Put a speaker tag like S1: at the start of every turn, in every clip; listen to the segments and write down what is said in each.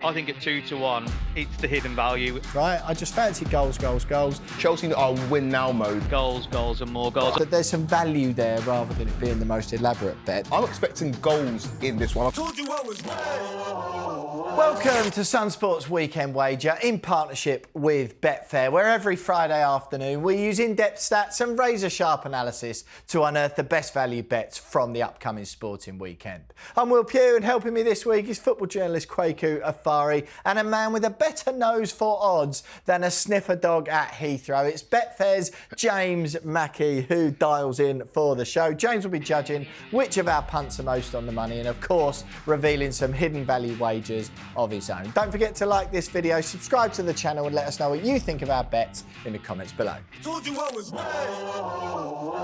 S1: I think at 2-1, it's the hidden value.
S2: Right, I just fancy goals.
S3: Chelsea are win now mode.
S1: Goals and more goals.
S2: But there's some value there rather than it being the most elaborate bet.
S3: I'm expecting goals in this one.
S2: Welcome to Sun Sports Weekend Wager in partnership with Betfair, where every Friday afternoon we use in-depth stats and razor-sharp analysis to unearth the best value bets from the upcoming sporting weekend. I'm Will Pugh, and helping me this week is football journalist Kwaku Afari and a man with a better nose for odds than a sniffer dog at Heathrow. It's Betfair's James Mackey who dials in for the show. James will be judging which of our punts are most on the money and, of course, revealing some hidden value wagers of his own. Don't forget to like this video, subscribe to the channel and let us know what you think of our bets in the comments below.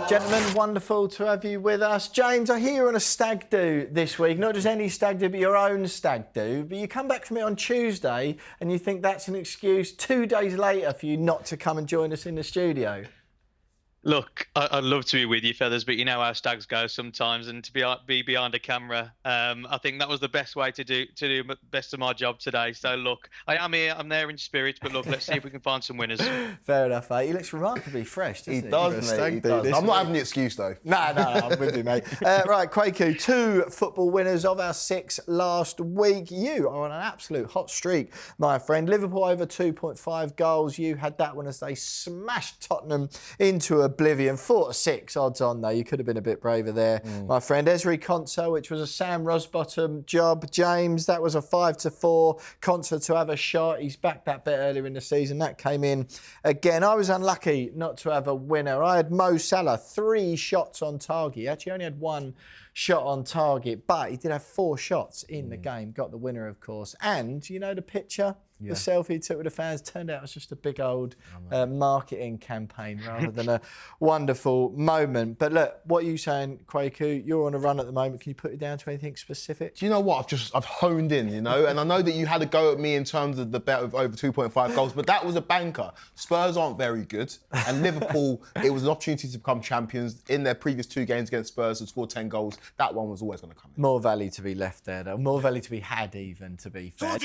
S2: Gentlemen, wonderful to have you with us. James, I hear you're on a stag do this week. Not just any stag do, but your own stag do. But you come back from it on Tuesday and you think that's an excuse 2 days later for you not to come and join us in the studio.
S1: Look, I'd love to be with you, Feathers, but you know how stags go sometimes, and to be behind a camera, I think that was the best way to do best of my job today. So look, I am here, I'm there in spirit, but look, let's see if we can find some winners.
S2: Fair enough, mate. He looks remarkably fresh, doesn't he?
S3: He does, mate. He does. I'm not having the excuse, though.
S2: No, I'm with you, mate. Right, Kwaku, 2 football winners of our 6 last week. You are on an absolute hot streak, my friend. Liverpool over 2.5 goals. You had that one as they smashed Tottenham into oblivion. 4-6 odds on, though. You could have been a bit braver there, my friend. Esri Konsa, which was a Sam Rosbottom job. James, that was a 5-4. Konsa to have a shot. He's backed that bet earlier in the season. That came in again. I was unlucky not to have a winner. I had Mo Salah, 3 shots on target. He actually only had 1 shot on target, but he did have 4 shots in the game. Got the winner, of course. And, you know, the picture, the selfie he took with the fans, turned out it was just a big old marketing campaign rather than a wonderful moment. But look, what are you saying, Kwaku? You're on a run at the moment. Can you put it down to anything specific?
S3: Do you know what? I've honed in, you know, and I know that you had a go at me in terms of the bet of over 2.5 goals, but that was a banker. Spurs aren't very good, and Liverpool, it was an opportunity to become champions. In their previous 2 games against Spurs, had scored 10 goals. That one was always going to come in.
S2: More value to be left there, though. More value to be had, even, to be fair.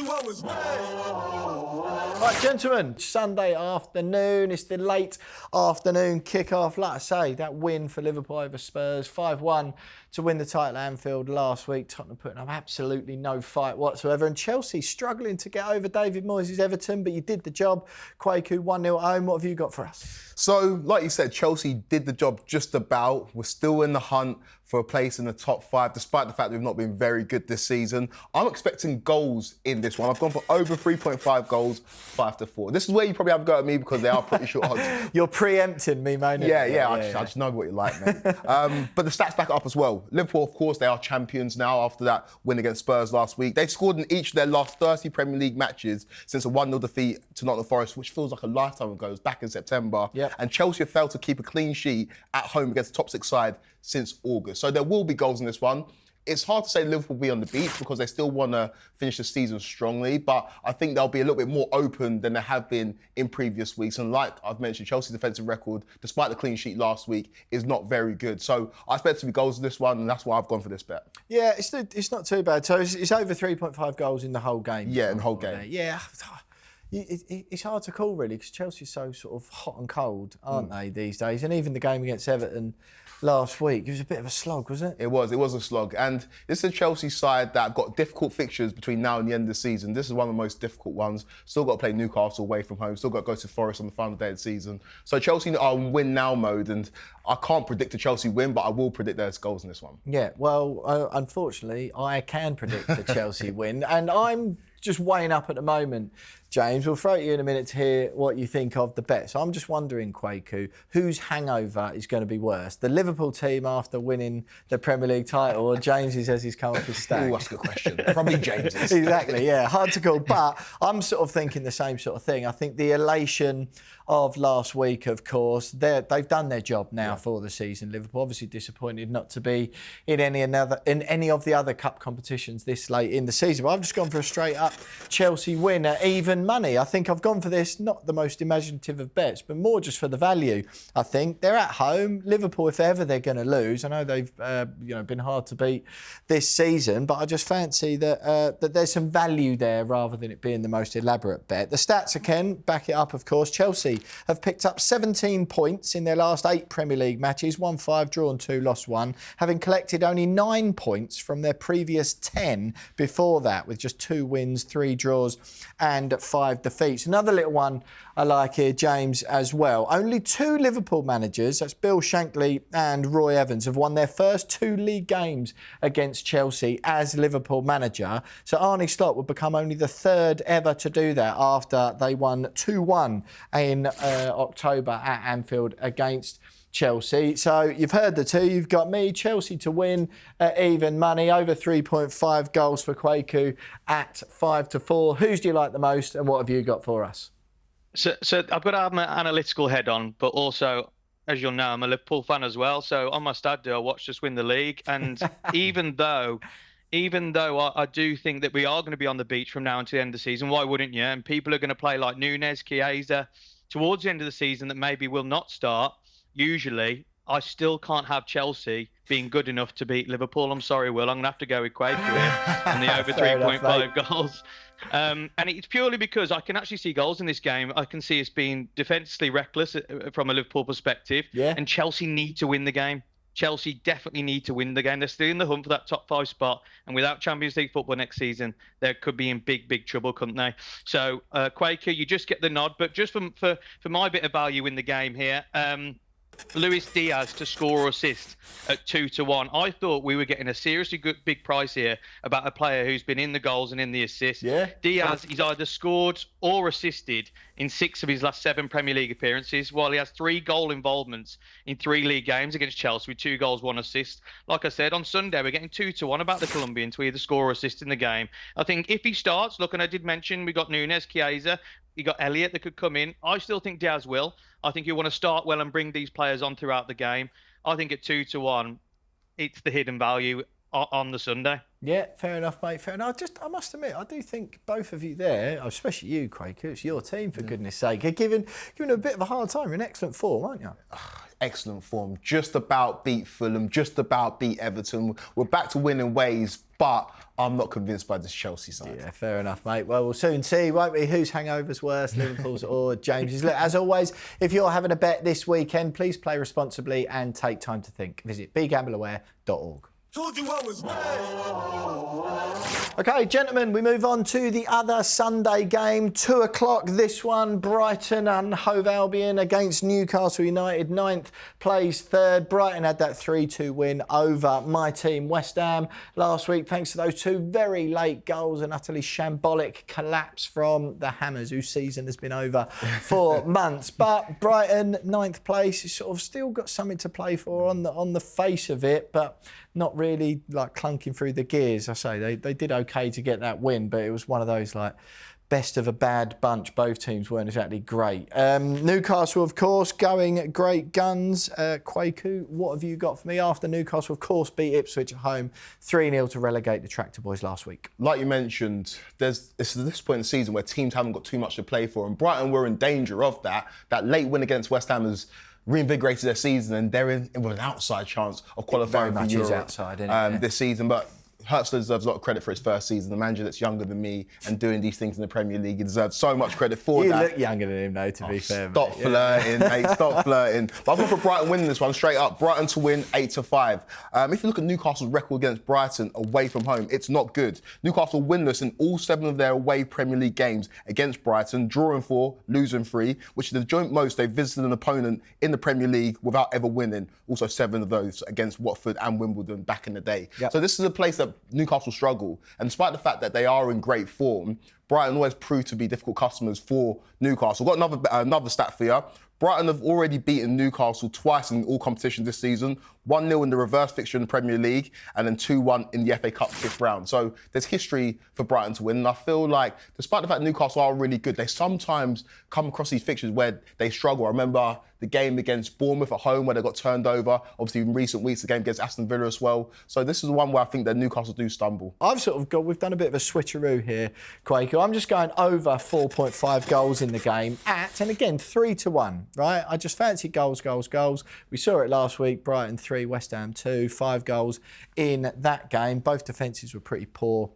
S2: Right, gentlemen, Sunday afternoon. It's the late afternoon kickoff. Like I say, that win for Liverpool over Spurs, 5-1 to win the title at Anfield last week. Tottenham putting up absolutely no fight whatsoever. And Chelsea struggling to get over David Moyes' Everton, but you did the job. Kwaku, 1-0 at home. What have you got for us?
S3: So, like you said, Chelsea did the job just about. We're still in the hunt for a place in the top 5, despite the fact that we've not been very good this season. I'm expecting goals in this one. I've gone for over 3.5 goals, 5-4. This is where you probably have a go at me because they are pretty short odds.
S2: You're preempting me, mate.
S3: I just know what you like, mate. But the stats back it up as well. Liverpool, of course, they are champions now after that win against Spurs last week. They've scored in each of their last 30 Premier League matches since a 1-0 defeat to Nottingham Forest, which feels like a lifetime ago. It was back in September. Yep. And Chelsea have failed to keep a clean sheet at home against the top 6 side since August. So there will be goals in this one. It's hard to say Liverpool will be on the beach because they still want to finish the season strongly, but I think they'll be a little bit more open than they have been in previous weeks. And like I've mentioned, Chelsea's defensive record, despite the clean sheet last week, is not very good. So I expect to be goals in this one, and that's why I've gone for this bet.
S2: Yeah, it's not too bad. So it's over 3.5 goals in the whole game.
S3: Yeah, in the whole game.
S2: Yeah. It's hard to call, really, because Chelsea's so sort of hot and cold, aren't they, these days? And even the game against Everton last week, it was a bit of a slog, wasn't it? It was
S3: a slog. And this is a Chelsea side that have got difficult fixtures between now and the end of the season. This is one of the most difficult ones. Still got to play Newcastle away from home. Still got to go to Forest on the final day of the season. So Chelsea are in win now mode, and I can't predict a Chelsea win, but I will predict there's goals in this one.
S2: Yeah, well, unfortunately, I can predict the Chelsea win, and I'm just weighing up at the moment, James. We'll throw it to you in a minute to hear what you think of the bet. So I'm just wondering, Kwaku, whose hangover is going to be worse? The Liverpool team after winning the Premier League title, or James's as he's come off his stag?
S3: Oh, that's a good question. Probably James's.
S2: Exactly, yeah. Hard to call. But I'm sort of thinking the same sort of thing. I think the elation of last week, of course, they've done their job now for the season. Liverpool obviously disappointed not to be in any of the other cup competitions this late in the season. But I've just gone for a straight up Chelsea winner, even even money. I think I've gone for this, not the most imaginative of bets, but more just for the value. I think they're at home. Liverpool, if ever they're going to lose, I know they've been hard to beat this season, but I just fancy that there's some value there rather than it being the most elaborate bet. The stats again back it up, of course. Chelsea have picked up 17 points in their last 8 Premier League matches, won 5, drawn 2, lost 1, having collected only 9 points from their previous 10 before that, with just 2 wins, 3 draws and 5 defeats. Another little one I like here, James, as well. Only 2 Liverpool managers, that's Bill Shankly and Roy Evans, have won their first 2 league games against Chelsea as Liverpool manager. So Arne Slot would become only the 3rd ever to do that after they won 2-1 in October at Anfield against Chelsea. So you've heard the two. You've got me, Chelsea to win at even money, over 3.5 goals for Kwaku at 5-4. Whose do you like the most and what have you got for us?
S1: So I've got to have my analytical head on, but also, as you'll know, I'm a Liverpool fan as well. So on my stat do, I watched us win the league. And even though I do think that we are going to be on the beach from now until the end of the season, why wouldn't you? And people are going to play like Nunez, Chiesa towards the end of the season that maybe will not start. Usually, I still can't have Chelsea being good enough to beat Liverpool. I'm sorry, Will. I'm going to have to go with Quaker here and the over 3.5 goals. And it's purely because I can actually see goals in this game. I can see us being defensively reckless from a Liverpool perspective. Yeah. And Chelsea need to win the game. Chelsea definitely need to win the game. They're still in the hunt for that top 5 spot. And without Champions League football next season, they could be in big, big trouble, couldn't they? So, Quaker, you just get the nod. But just for my bit of value in the game here, Luis Diaz to score or assist at 2-1. I thought we were getting a seriously good big price here about a player who's been in the goals and in the assists. Yeah. Diaz, he's either scored or assisted in 6 of his last 7 Premier League appearances, while he has 3 goal involvements in 3 league games against Chelsea with 2 goals, 1 assist. Like I said, on Sunday, we're getting 2-1 about the Colombian to either score or assist in the game. I think if he starts, look, and I did mention we got Nunez, Chiesa, you got Elliott that could come in. I still think Diaz will. I think you want to start well and bring these players on throughout the game. I think at 2-1, it's the hidden value on the Sunday. Yeah, fair enough, mate. Fair enough. I must admit, I do think both of you there, especially you, Quaker, it's your team, for goodness sake. You're giving a bit of a hard time. You're in excellent form, aren't you?
S3: Excellent form. Just about beat Fulham, just about beat Everton. We're back to winning ways, but I'm not convinced by this Chelsea side. Yeah, fair enough, mate. Well, we'll soon see, won't we? Whose hangover's worse, Liverpool's or James's? Look, as always, if you're having a bet this weekend, please play responsibly and take time to think. Visit begambleaware.org. Told you I was right. OK, gentlemen, we move on to the other Sunday game. 2 o'clock, this one. Brighton and Hove Albion against Newcastle United. 9th plays 3rd. Brighton had that 3-2 win over my team, West Ham, last week, thanks to those 2 very late goals and utterly shambolic collapse from the Hammers, whose season has been over for months. But Brighton, 9th place, has sort of still got something to play for on the face of it, but not really like clunking through the gears. I say they did okay to get that win, but it was one of those like best of a bad bunch. Both teams weren't exactly great. Newcastle, of course, going great guns. Kwaku, what have you got for me? After Newcastle, of course, beat Ipswich at home 3-0 to relegate the Tractor Boys last week. Like you mentioned, it's this point in the season where teams haven't got too much to play for, and Brighton were in danger of that. That late win against West Ham has reinvigorated their season, and they're in with an outside chance of qualifying for Europe this season. But Hertzler deserves a lot of credit for his first season. The manager that's younger than me and doing these things in the Premier League, he deserves so much credit for that. You look younger than him, though, to be fair. Stop flirting, mate. Stop flirting. But I've gone for Brighton winning this one straight up. Brighton to win 8-5. If you look at Newcastle's record against Brighton away from home, it's not good. Newcastle winless in all 7 of their away Premier League games against Brighton, drawing 4, losing 3, which is the joint most they've visited an opponent in the Premier League without ever winning. Also 7 of those against Watford and Wimbledon back in the day. Yep. So this is a place that Newcastle struggle, and despite the fact that they are in great form, Brighton always prove to be difficult customers for Newcastle. Got another stat for you. Brighton have already beaten Newcastle twice in all competitions this season. 1-0 in the reverse fixture in the Premier League and then 2-1 in the FA Cup 5th round. So there's history for Brighton to win. And I feel like, despite the fact Newcastle are really good, they sometimes come across these fixtures where they struggle. I remember the game against Bournemouth at home where they got turned over. Obviously, in recent weeks, the game against Aston Villa as well. So this is one where I think that Newcastle do stumble.
S2: We've done a bit of a switcheroo here, Quaker. I'm just going over 4.5 goals in the game and again, 3-1, right? I just fancy goals. We saw it last week, Brighton 3, West Ham 2, 5 goals in that game. Both defences were pretty poor.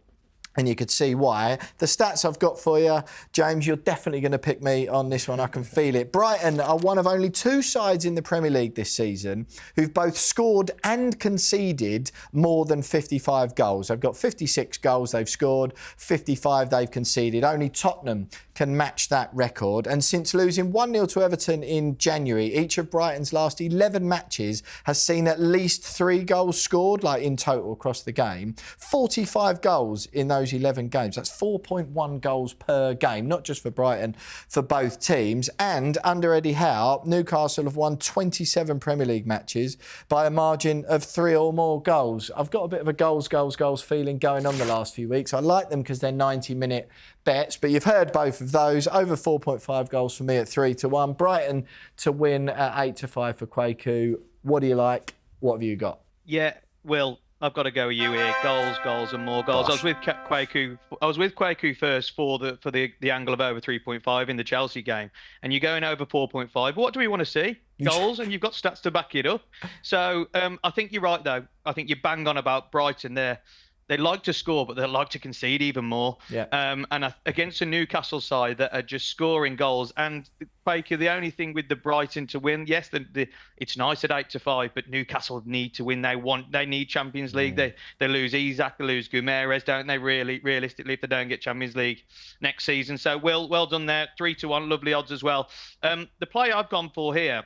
S2: And you could see why. The stats I've got for you, James, you're definitely going to pick me on this one. I can feel it. Brighton are one of only 2 sides in the Premier League this season who've both scored and conceded more than 55 goals. They've got 56 goals they've scored, 55 they've conceded. Only Tottenham can match that record. And since losing 1-0 to Everton in January, each of Brighton's last 11 matches has seen at least 3 goals scored, like in total across the game. 45 goals in those 11 games. That's 4.1 goals per game, not just for Brighton, for both teams. And under Eddie Howe, Newcastle have won 27 Premier League matches by a margin of 3 or more goals. I've got a bit of a goals feeling going on the last few weeks. I like them because they're 90-minute bets, but you've heard both of those. Over 4.5 goals for me at 3-1. Brighton to win at 8-5 for Kwaku. What do you like? What have you got?
S1: Yeah, Will, I've got to go with you here. Goals, and more goals.
S2: Gosh.
S1: I was with Kwaku first for the angle of over 3.5 in the Chelsea game, and you're going over 4.5. What do we want to see? Goals, and you've got stats to back it up. So I think you're right, though. I think you bang on about Brighton there. They like to score, but they like to concede even more.
S2: Yeah.
S1: And against a Newcastle side that are just scoring goals. And Baker, the only thing with the Brighton to win, yes, it's nice at 8-5, but Newcastle need to win. They need Champions League. They lose Isak, they lose Guimaraes, don't they? Realistically, if they don't get Champions League next season. So well done there. 3-1, lovely odds as well. The play I've gone for here.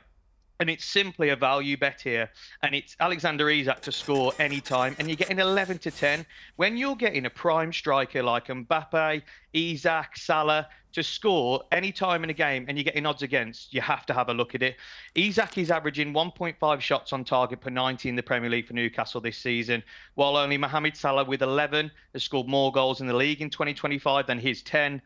S1: And it's simply a value bet here. And it's Alexander Isak to score anytime. And you're getting 11-10. When you're getting a prime striker like Mbappe, Isak, Salah to score any time in a game and you're getting odds against, you have to have a look at it. Isak is averaging 1.5 shots on target per 90 in the Premier League for Newcastle this season, while only Mohamed Salah with 11 has scored more goals in the league in 2025 than his 10.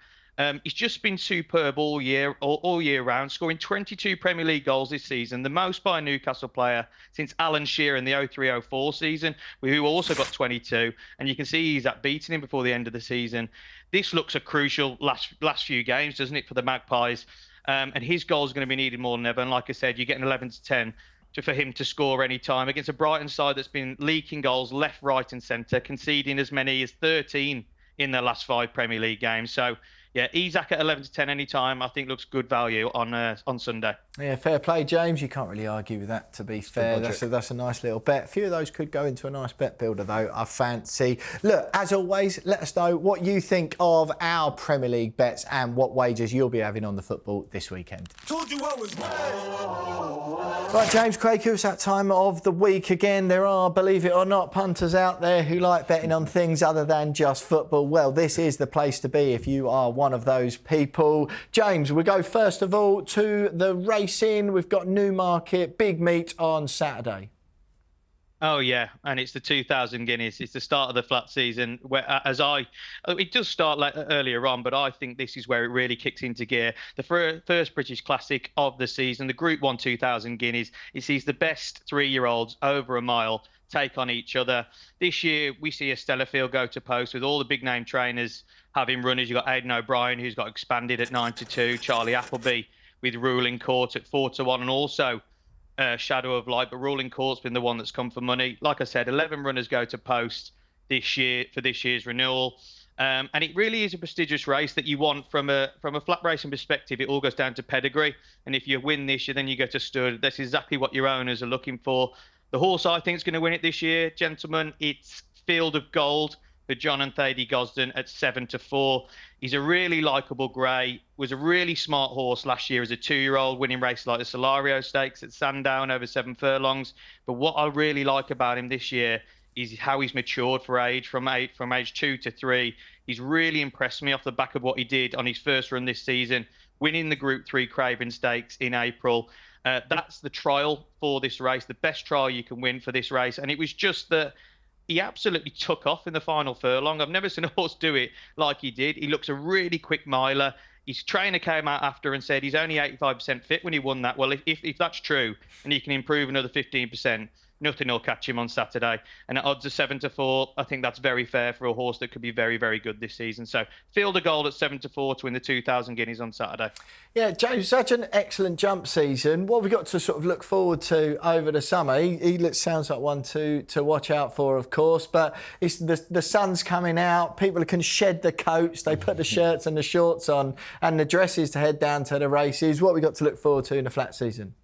S1: He's just been superb all year round, scoring 22 Premier League goals this season, the most by a Newcastle player since Alan Shearer in the 03-04 season, who also got 22. And you can see he's beating him before the end of the season. This looks a crucial last few games, doesn't it, for the Magpies? And his goal is going to be needed more than ever. And like I said, you're getting 11-10 for him to score any time against a Brighton side that's been leaking goals left, right, and centre, conceding as many as 13 in their last 5 Premier League games. So. Yeah, Isak at 11-10 any time, I think looks good value on Sunday.
S2: Yeah, fair play, James. You can't really argue with that, to be fair. That's a nice little bet. A few of those could go into a nice bet builder, though, I fancy. Look, as always, let us know what you think of our Premier League bets and what wagers you'll be having on the football this weekend.
S4: Told you I was
S2: Right, James Kwaku, it's that time of the week again. There are, believe it or not, punters out there who like betting on things other than just football. Well, this is the place to be if you are one of those people. James, we go first of all to the racing. We've got Newmarket, big meet on Saturday.
S1: Oh yeah, and it's the 2,000 guineas. It's the start of the flat season. Where, it does start earlier on, but I think this is where it really kicks into gear. The first British Classic of the season, the Group 1 2,000 guineas. It sees the best 3-year-olds over a mile take on each other. This year, we see a stellar field go to post with all the big name trainers having runners. You've got Aidan O'Brien, who's got expanded at 9-2, Charlie Appleby with Ruling Court at 4-1, and also Shadow of Light, but Ruling Court's been the one that's come for money. Like I said, 11 runners go to post this year for this year's renewal. And it really is a prestigious race that you want from a flat racing perspective. It all goes down to pedigree. And if you win this year, then you go to stud. That's exactly what your owners are looking for. The horse I think is going to win it this year, gentlemen. It's Field of Gold for John and Thady Gosden at 7-4. He's a really likeable grey, was a really smart horse last year as a 2-year-old, winning races like the Solario Stakes at Sandown over 7 furlongs. But what I really like about him this year is how he's matured for age, from age 2 to 3. He's really impressed me off the back of what he did on his first run this season winning the Group 3 Craven Stakes in April. That's the trial for this race, the best trial you can win for this race. And it was just that he absolutely took off in the final furlong. I've never seen a horse do it like he did. He looks a really quick miler. His trainer came out after and said he's only 85% fit when he won that. Well, if that's true and he can improve another 15%, nothing will catch him on Saturday. And at odds of 7-4, I think that's very fair for a horse that could be very, very good this season. So Field of Gold at 7-4 to win the 2,000 guineas on Saturday.
S2: Yeah, James, such an excellent jump season. What have we got to sort of look forward to over the summer? He sounds like one to watch out for, of course, but it's the sun's coming out. People can shed the coats. They put the shirts and the shorts on and the dresses to head down to the races. What have we got to look forward to in the flat season?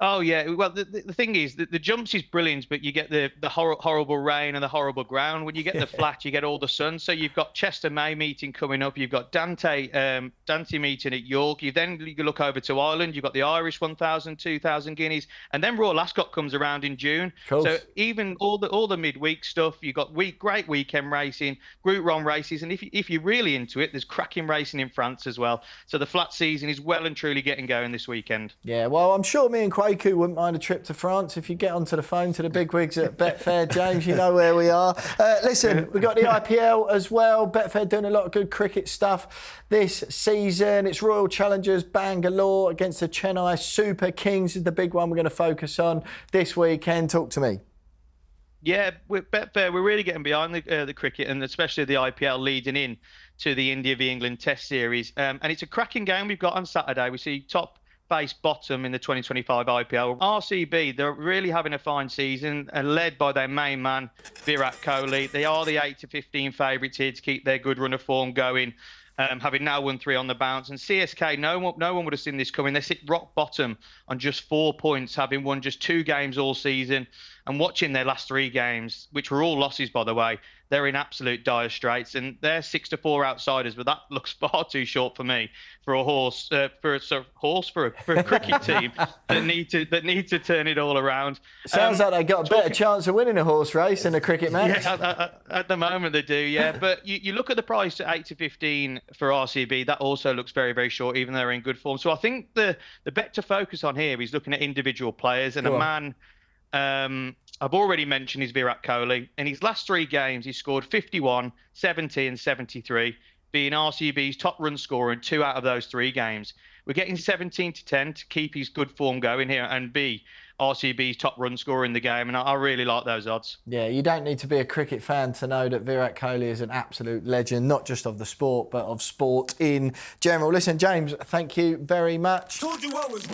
S1: Oh, yeah. Well, the thing is, the jumps is brilliant, but you get the horrible rain and the horrible ground. When you get the flat, you get all the sun. So you've got Chester May meeting coming up. You've got Dante meeting at York. You look over to Ireland. You've got the Irish 1,000, 2,000 guineas. And then Royal Ascot comes around in June. So even all the midweek stuff, you've got great weekend racing, Group 1 races. And if you're really into it, there's cracking racing in France as well. So the flat season is well and truly getting going this weekend. Yeah,
S2: well, I'm sure me and Craig wouldn't mind a trip to France. If you get onto the phone to the bigwigs at Betfair, James, you know where we are. Listen, we've got the IPL as well. Betfair doing a lot of good cricket stuff this season. It's Royal Challengers Bangalore against the Chennai Super Kings is the big one we're going to focus on this weekend. Talk to me.
S1: Yeah, with Betfair, we're really getting behind the cricket and especially the IPL leading in to the India v England Test Series. And it's a cracking game we've got on Saturday. We see top face bottom in the 2025 IPL. RCB, they're really having a fine season and led by their main man, Virat Kohli. They are the 8-15 favourites here to keep their good run of form going, having now won 3 on the bounce. And CSK, no one would have seen this coming. They sit rock bottom on just 4 points, having won just 2 games all season. And watching their last 3 games, which were all losses, by the way, they're in absolute dire straits. And they're 6-4 outsiders, but that looks far too short for me for a horse, for a cricket team that need to turn it all around.
S2: Sounds like they got a better chance of winning a horse race than a cricket match.
S1: Yeah, at the moment they do, yeah. But you look at the price at 8-15 for RCB, that also looks very, very short, even though they're in good form. So I think the bet to focus on here is looking at individual players and man. I've already mentioned his Virat Kohli. In his last 3 games, he scored 51, 70 and 73, being RCB's top run scorer in 2 out of those 3 games. We're getting 17-10 to keep his good form going here and be RCB's top run scorer in the game, and I really like those odds.
S2: Yeah, you don't need to be a cricket fan to know that Virat Kohli is an absolute legend, not just of the sport, but of sport in general. Listen, James, thank you very much. Told you I was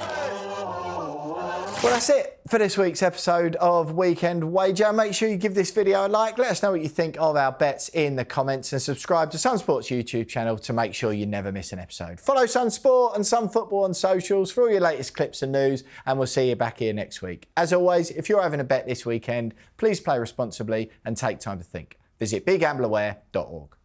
S2: Well, that's it for this week's episode of Weekend Wager. Make sure you give this video a like. Let us know what you think of our bets in the comments and subscribe to Sun Sport's YouTube channel to make sure you never miss an episode. Follow Sun Sport and Sun Football on socials for all your latest clips and news, and we'll see you back here next week. As always, if you're having a bet this weekend, please play responsibly and take time to think. Visit begambleaware.org.